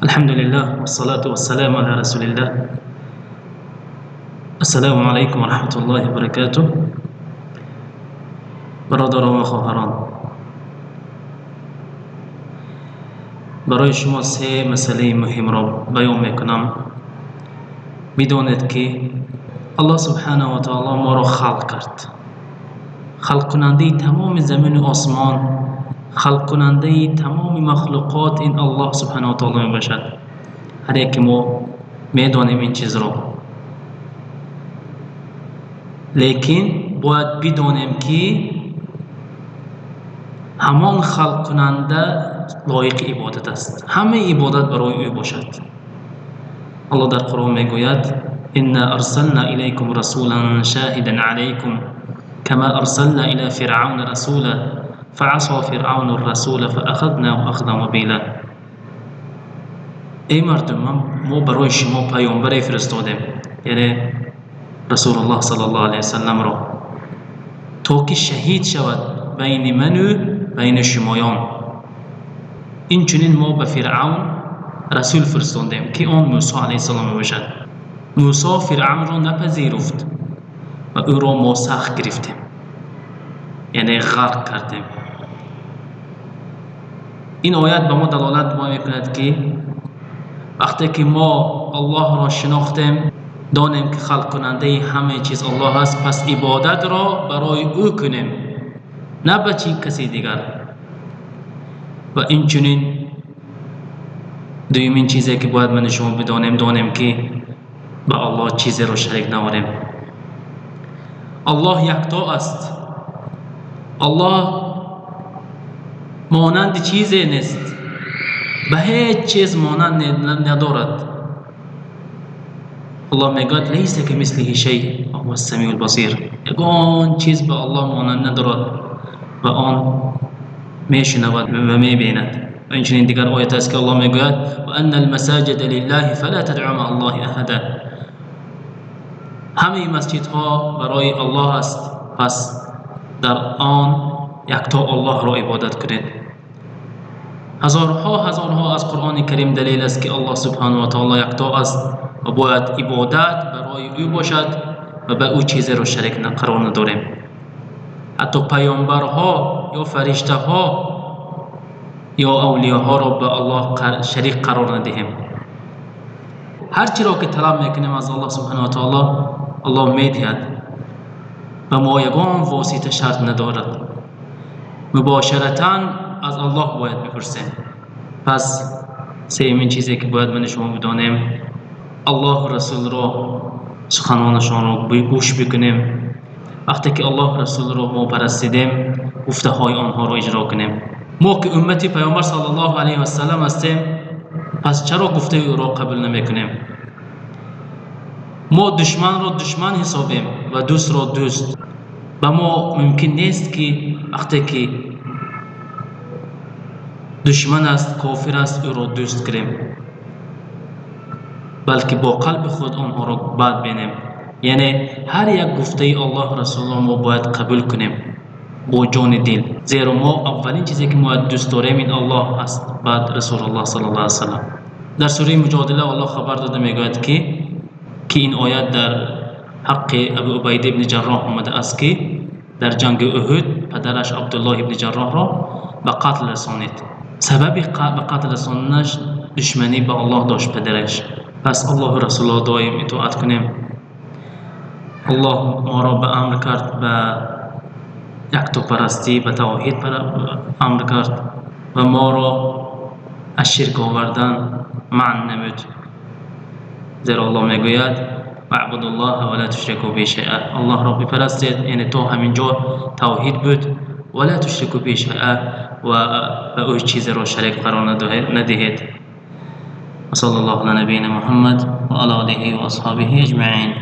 الحمد لله والصلاة والسلام على رسول الله. السلام علیکم و رحمت الله و برکاته. برادران و خواهران، برای شما سه مسئله مهم را بیان میکنم. میدانید که الله سبحانه و تعالی ما را خلق کرد، خلق کننده تمام زمین و آسمان، خلق کننده تمام مخلوقات این الله سبحانه و تعالی می باشد. هر یک ما میدانیم این چیز را، لیکن باید بدانیم که همان خلق کننده لایق عبادت است، همه عبادت برای او باشد. الله در قرآن میگوید: انا ارسلنا الیکم رسولا شاهدا علیکم كما ارسلنا الى فرعون رسولا فعصى فرعون الرسول فاخذناه اخذا وبیلا. ای مردم، ما برای شما پیامبری فرستادیم، یعنی رسول الله صلی الله علیه وسلم را، تا که شهید شود بین من و بین شمایان. این چنین ما به فرعون رسول فرستادیم که آن موسی علیه السلام باشد. موسی فرعون را نپذیرفت و او را ما سخت گرفتیم، یعنی غرق کردیم. این آیت به ما دلالت میکند که وقتی که ما الله را شناختیم، دانیم که خلق کننده همه چیز الله است، پس عبادت را برای او کنیم، نه به کسی دیگر. و این چنین دومین چیزی که باید من شما بدانیم، دانیم که به الله چیزی را شریک نواریم. الله یکتا است. الله مانند چیزی نیست، به هیچ چیز مانند ندارد. الله میگوید لیس کمثله شیء و هو السمیع البصیر. یگان چیز به الله مانند ندارد و آن میشنود و میبیند. و اینچنین دیگر آیت است که الله میگوید: و ان المساجد لله فلا تدعوا مع الله احدا. همه مسجدها برای الله است، پس در آن یکتا الله را عبادت کنید. هزارها از قرآن کریم دلیل است که الله سبحانه و تعالی یکتا است و باید عبادت برای او باشد و به او چیزی را شریک قرار نداریم. حتی پیامبرها یا فرشته ها یا اولیاء را به الله شریک قرار ندهیم. هر چی را که طلب میکنیم از الله سبحانه و تعالی، الله میدهد. و ما یگان واسطه شرط ندارد، مباشرتاً از الله باید بپرسیم. پس سومین چیزی که باید من شما بدانیم، الله و رسول را سخنانشان را گوش بکنیم. وقتی که الله رسول را ما پرستیدیم، گفته های آنها را اجرا کنیم. ما که امتی پیامبر صلی الله علیه و سلم هستیم، پس چرا گفته او را قبول نمی کنیم؟ ما دشمن را دشمن حسابیم و دوست را دوست. و ما ممکن نیست که وقتی که دشمن است، کافر است، او را دوست کنیم، بلکه با قلب خود آنها را بد بینیم. یعنی هر یک گفته الله رسول ما باید قبول کنیم با جان دل، زیرا ما اولین چیزی که ما دوست داریم این الله است، بعد رسول الله صلی الله علیه و سلم. در سوره مجادله الله خبر داده میگوید که این آیت در حق ابو عبیده ابن جراح آمده است که در جنگ احد پدرش عبدالله ابن جراح را به قتل رسانید. سبب به قتل رساندنش دشمنی به الله داشت پدرش. پس الله و رسول الله دائم اطاعت کنیم. الله ما را به امر کرد به یکتا پرستی، به توحید امر کرد و ما را از شرک آوردن منع نمود. زیرا الله میگوید: واعبدوا الله ولا تشركوا به شیئا. الله را بپرستید، یعنی تا همینجا توحید بود، ولا تشركوا به شیئا، و به او چیزی را شریک قرار ندهید. و صلی الله علی نبینا محمد و علی آله و اصحابه اجمعین.